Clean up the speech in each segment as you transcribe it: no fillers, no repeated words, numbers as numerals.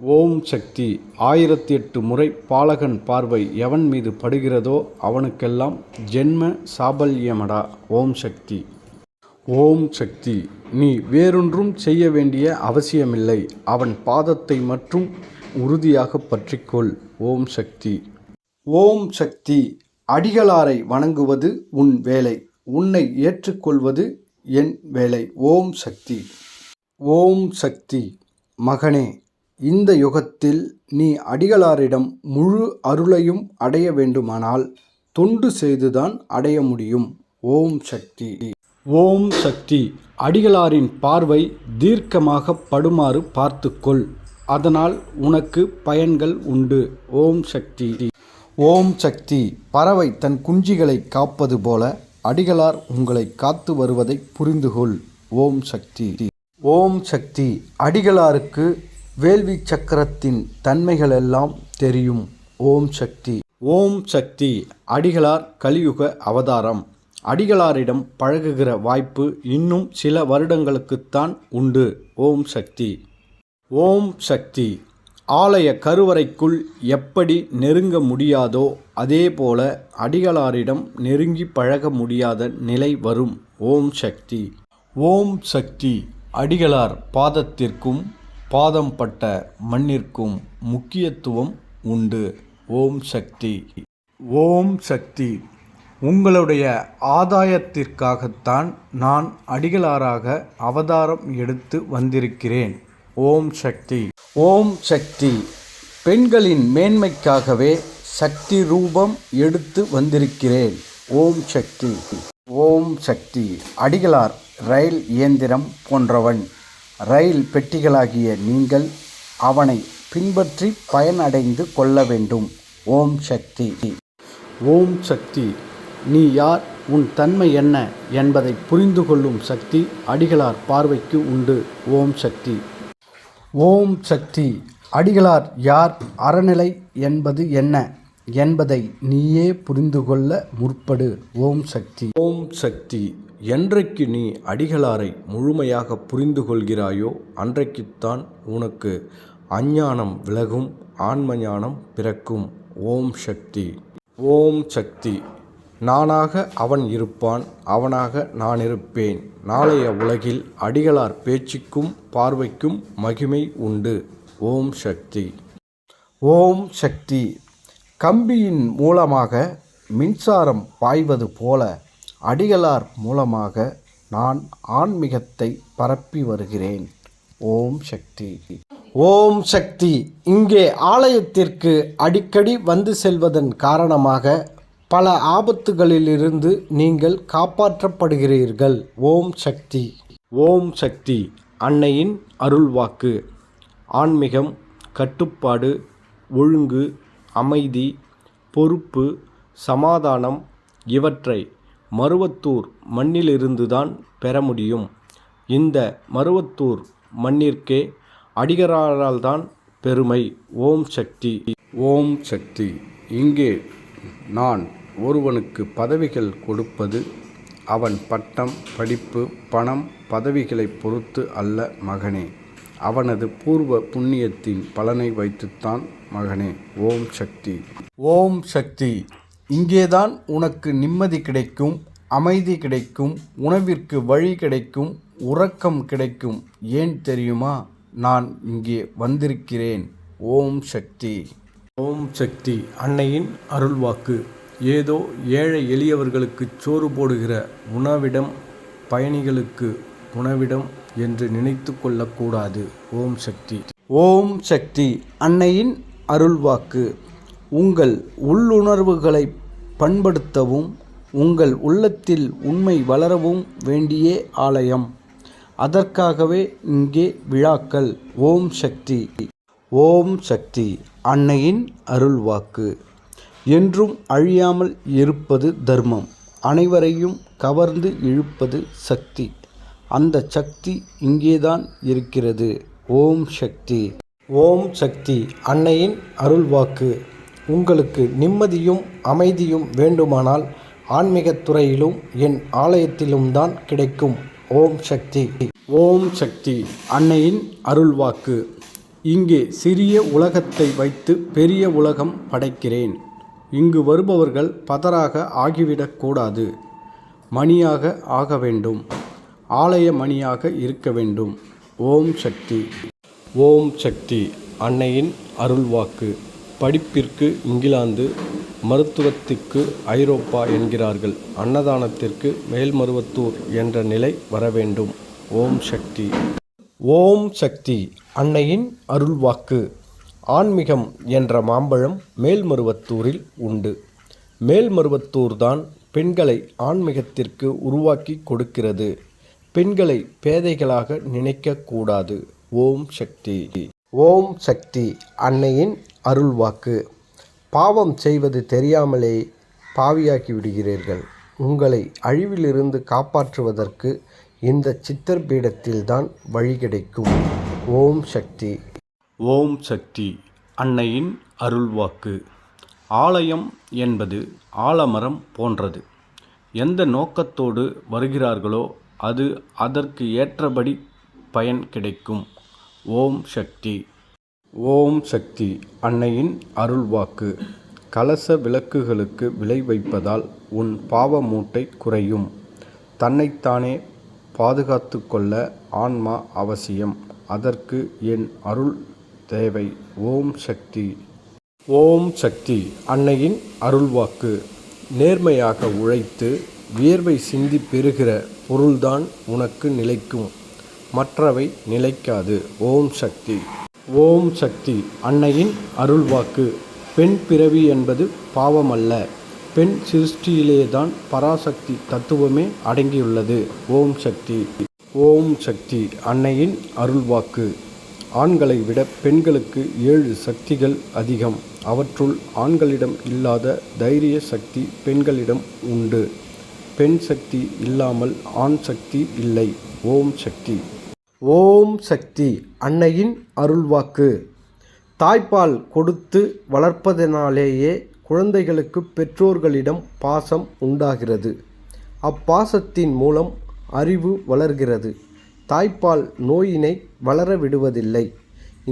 ஓம் சக்தி. 1008 முறை பாலகன் பார்வை எவன் மீது படுகிறதோ அவனுக்கெல்லாம் ஜென்ம சாபல்யமடா. ஓம் சக்தி. ஓம் சக்தி. நீ வேறொன்றும் செய்ய வேண்டிய அவசியமில்லை. அவன் பாதத்தை மட்டும் உறுதியாக பற்றிக்கொள். ஓம் சக்தி. ஓம் சக்தி. அடிகளாரை வணங்குவது உன் வேலை. உன்னை ஏற்றுக்கொள்வது என் வேலை. ஓம் சக்தி. ஓம் சக்தி. மகனே, இந்த யுகத்தில் நீ அடிகளாரிடம் முழு அருளையும் அடைய வேண்டுமானால் தொண்டு செய்துதான் அடைய முடியும். ஓம் சக்தி. ஓம் சக்தி. அடிகளாரின் பார்வை தீர்க்கமாக படுமாறு பார்த்துக்கொள். அதனால் உனக்கு பயன்கள் உண்டு. ஓம் சக்தி. ஓம் சக்தி. பறவை தன் குஞ்சுகளை காப்பது போல அடிகளார் உங்களை காத்து வருவதை புரிந்துகொள். ஓம் சக்தி. ஓம் சக்தி. அடிகளாருக்கு வேள்வி சக்கரத்தின் தன்மைகளெல்லாம் தெரியும். ஓம் சக்தி. ஓம் சக்தி. அடிகளார் கலியுக அவதாரம். அடிகளாரிடம் பழகுகிற வாய்ப்பு இன்னும் சில வருடங்களுக்குத்தான் உண்டு. ஓம் சக்தி. ஓம் சக்தி. ஆலய கருவறைக்குள் எப்படி நெருங்க முடியாதோ அதேபோல அடிகளாரிடம் நெருங்கி பழக முடியாத நிலை வரும். ஓம் சக்தி. ஓம் சக்தி. அடிகளார் பாதத்திற்கும் பாதம் பட்ட மண்ணிற்கும் முக்கியத்துவம் உண்டு. ஓம் சக்தி. ஓம் சக்தி. உங்களுடைய ஆதாயத்திற்காகத்தான் நான் அடிகளாராக அவதாரம் எடுத்து வந்திருக்கிறேன். ஓம் சக்தி. ஓம் சக்தி. பெண்களின் மேன்மைக்காகவே சக்தி ரூபம் எடுத்து வந்திருக்கிறேன். ஓம் சக்தி. ஓம் சக்தி. அடிகளார் ரயில் இயந்திரம் போன்றவன். ரயில் பெட்டிகளாகிய நீங்கள் அவனை பின்பற்றி பயனடைந்து கொள்ள வேண்டும். ஓம் சக்தி. ஓம் சக்தி. நீ யார், உன் தன்மை என்ன என்பதை புரிந்து கொள்ளும் சக்தி அடிகளார் பார்வைக்கு உண்டு. ஓம் சக்தி. ஓம் சக்தி. அடிகளார் யார், அறநிலை என்பது என்ன என்பதை நீயே புரிந்து கொள்ள முற்படு. ஓம் சக்தி. ஓம் சக்தி. என்றைக்கு நீ அடிகளாரை முழுமையாக புரிந்து கொள்கிறாயோ அன்றைக்குத்தான் உனக்கு அஞ்ஞானம் விலகும், ஆன்ம ஞானம் பிறக்கும். ஓம் சக்தி. ஓம் சக்தி. நானாக அவன் இருப்பான், அவனாக நான் இருப்பேன். நாளைய உலகில் அடிகளார் பேச்சுக்கும் பார்வைக்கும் மகிமை உண்டு. ஓம் சக்தி. ஓம் சக்தி. கம்பியின் மூலமாக மின்சாரம் பாய்வது போல அடிகளார் மூலமாக நான் ஆன்மீகத்தை பரப்பி வருகிறேன். ஓம் சக்தி. ஓம் சக்தி. இங்கே ஆலயத்திற்கு அடிக்கடி வந்து செல்வதன் காரணமாக பல ஆபத்துகளிலிருந்து நீங்கள் காப்பாற்றப்படுகிறீர்கள். ஓம் சக்தி. ஓம் சக்தி. அன்னையின் அருள்வாக்கு. ஆன்மீகம், கட்டுப்பாடு, ஒழுங்கு, அமைதி, பொறுப்பு, சமாதானம் இவற்றை மருவத்தூர் மண்ணிலிருந்துதான் பெற முடியும். இந்த மருவத்தூர் மண்ணிற்கே அடிகளாரால்தான் பெருமை. ஓம் சக்தி. ஓம் சக்தி. இங்கே நான் ஒருவனுக்கு பதவிகள் கொடுப்பது அவன் பட்டம், படிப்பு, பணம், பதவிகளை பொறுத்து அல்ல மகனே. அவனது பூர்வ புண்ணியத்தின் பலனை வைத்துத்தான் மகனே. ஓம் சக்தி. ஓம் சக்தி. இங்கேதான் உனக்கு நிம்மதி கிடைக்கும், அமைதி கிடைக்கும், உணவிற்கு வழி கிடைக்கும், உறக்கம் கிடைக்கும். ஏன் தெரியுமா? நான் இங்கே வந்திருக்கிறேன். ஓம் சக்தி. ஓம் சக்தி. அன்னையின் அருள்வாக்கு. ஏதோ ஏழை எளியவர்களுக்கு சோறு போடுகிற உணவிடம், பயணிகளுக்கு உணவிடம் என்று நினைத்து கொள்ளக்கூடாது. ஓம் சக்தி. ஓம் சக்தி. அன்னையின் அருள்வாக்கு. உங்கள் உள்ளுணர்வுகளை பண்படுத்தவும் உங்கள் உள்ளத்தில் உண்மை வளரவும் வேண்டிய ஆலயம். அதற்காகவே இங்கே விழாக்கள். ஓம் சக்தி. ஓம் சக்தி. அன்னையின் அருள்வாக்கு. என்றும் அழியாமல் இருப்பது தர்மம். அனைவரையும் கவர்ந்து இழுப்பது சக்தி. அந்த சக்தி இங்கேதான் இருக்கிறது. ஓம் சக்தி. ஓம் சக்தி. அன்னையின் அருள்வாக்கு. உங்களுக்கு நிம்மதியும் அமைதியும் வேண்டுமானால் ஆன்மீகத் துறையிலும் என் ஆலயத்திலும் தான் கிடைக்கும். ஓம் சக்தி. ஓம் சக்தி. அன்னையின் அருள்வாக்கு. இங்கே சிறிய உலகத்தை வைத்து பெரிய உலகம் படைக்கிறேன். இங்கு வருபவர்கள் பதராக ஆகிவிடக்கூடாது. மணியாக ஆக வேண்டும். ஆலய மணியாக இருக்க வேண்டும். ஓம் சக்தி. ஓம் சக்தி. அன்னையின் அருள்வாக்கு. படிப்பிற்கு இங்கிலாந்து, மருத்துவத்திற்கு ஐரோப்பா என்கிறார்கள். அன்னதானத்திற்கு மேல்மருவத்தூர் என்ற நிலை வரவேண்டும். ஓம் சக்தி. ஓம் சக்தி. அன்னையின் அருள்வாக்கு. ஆன்மீகம் என்ற மாம்பழம் மேல்மருவத்தூரில் உண்டு. மேல்மருவத்தூர்தான் பெண்களை ஆன்மீகத்திற்கு உருவாக்கி கொடுக்கிறது. பெண்களை பேதைகளாக நினைக்கக்கூடாது. ஓம் சக்தி. ஓம் சக்தி. அன்னையின் அருள்வாக்கு. பாவம் செய்வது தெரியாமலே பாவியாக்கி விடுகிறீர்கள். உங்களை அழிவிலிருந்து காப்பாற்றுவதற்கு இந்த சித்தர் பீடத்தில்தான் வழி கிடைக்கும். ஓம் சக்தி. ஓம் சக்தி. அன்னையின் அருள்வாக்கு. ஆலயம் என்பது ஆலமரம் போன்றது. எந்த நோக்கத்தோடு வருகிறார்களோ அது அதற்கு ஏற்றபடி பயன் கிடைக்கும். ஓம் சக்தி. ஓம் சக்தி. அன்னையின் அருள்வாக்கு. கலச விளக்குகளுக்கு விலை வைப்பதால் உன் பாவ மூட்டை குறையும். தன்னைத்தானே பாதுகாத்து கொள்ள ஆன்மா அவசியம். அதற்கு என் அருள் தேவை. ஓம் சக்தி. ஓம் சக்தி. அன்னையின் அருள்வாக்கு. நேர்மையாக உழைத்து வியர்வை சிந்தி பெறுகிற பொருள்தான் உனக்கு நிலைக்கும். மற்றவை நிலைக்காது. ஓம் சக்தி. ஓம் சக்தி. அன்னையின் அருள்வாக்கு. பெண் பிறவி என்பது பாவமல்ல. பெண் சிருஷ்டியிலேதான் பராசக்தி தத்துவமே அடங்கியுள்ளது. ஓம் சக்தி. ஓம் சக்தி. அன்னையின் அருள்வாக்கு. ஆண்களை விட பெண்களுக்கு 7 சக்திகள் அதிகம். அவற்றுள் ஆண்களிடம் இல்லாத தைரிய சக்தி பெண்களிடம் உண்டு. பெண் சக்தி இல்லாமல் ஆண் சக்தி இல்லை. ஓம் சக்தி. ஓம் சக்தி. அன்னையின் அருள்வாக்கு. தாய்ப்பால் கொடுத்து வளர்ப்பதனாலேயே குழந்தைகளுக்கு பெற்றோர்களிடம் பாசம் உண்டாகிறது. அப்பாசத்தின் மூலம் அறிவு வளர்கிறது. தாய்ப்பால் நோயினை வளர விடுவதில்லை.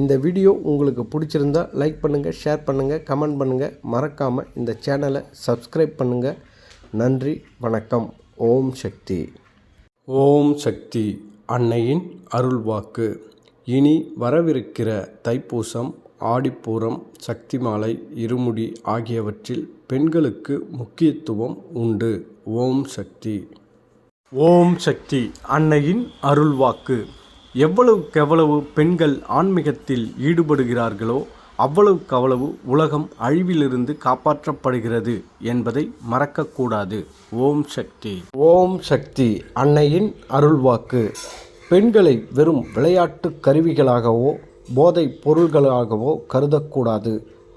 இந்த வீடியோ உங்களுக்கு பிடிச்சிருந்தா லைக் பண்ணுங்கள், ஷேர் பண்ணுங்கள், கமெண்ட் பண்ணுங்கள். மறக்காமல் இந்த சேனலை சப்ஸ்கிரைப் பண்ணுங்கள். நன்றி, வணக்கம். ஓம் சக்தி. ஓம் சக்தி. அன்னையின் அருள்வாக்கு. இனி வரவிருக்கிற தைப்பூசம், ஆடிப்பூரம், சக்தி மாலை, இருமுடி ஆகியவற்றில் பெண்களுக்கு முக்கியத்துவம் உண்டு. ஓம் சக்தி. ஓம் சக்தி. அன்னையின் அருள்வாக்கு. எவ்வளவுக்கெவ்வளவு பெண்கள் ஆன்மீகத்தில் ஈடுபடுகிறார்களோ அவ்வளவுக்கவ்வளவு உலகம் அழிவிலிருந்து காப்பாற்றப்படுகிறது என்பதை மறக்கக்கூடாது. ஓம் சக்தி. ஓம் சக்தி. அன்னையின் அருள்வாக்கு. பெண்களை வெறும் விளையாட்டு கருவிகளாகவோ போதைப் பொருள்களாகவோ கருதக்கூடாது.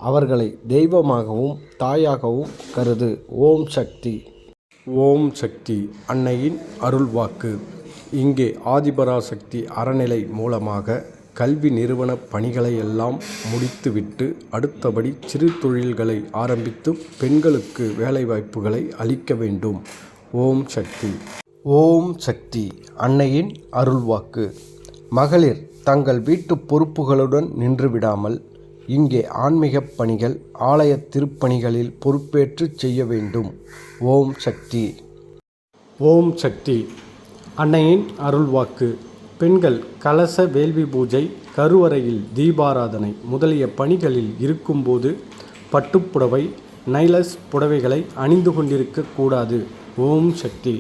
அவர்களை தெய்வமாகவும் தாயாகவும் கருது. ஓம் சக்தி. ஓம் சக்தி. அன்னையின் அருள்வாக்கு. இங்கே ஆதிபராசக்தி அறநிலை மூலமாக கல்வி நிறுவன பணிகளை எல்லாம் முடித்துவிட்டு அடுத்தபடி சிறு தொழில்களை ஆரம்பித்து பெண்களுக்கு வேலைவாய்ப்புகளை அளிக்க வேண்டும். ஓம் சக்தி. ஓம் சக்தி. அன்னையின் அருள்வாக்கு. மகளிர் தங்கள் வீட்டு பொறுப்புகளுடன் நின்றுவிடாமல் இங்கே ஆன்மீக பணிகள், ஆலய திருப்பணிகளில் பொறுப்பேற்று செய்ய வேண்டும். ஓம் சக்தி. ஓம் சக்தி. அன்னையின் அருள்வாக்கு. பெண்கள் கலச வேள்வி பூஜை, கருவறையில் தீபாராதனை முதலிய பணிகளில் இருக்கும்போது பட்டுப்புடவை, நைலஸ் புடவைகளை அணிந்து கொண்டிருக்க கூடாது. ஓம் சக்தி.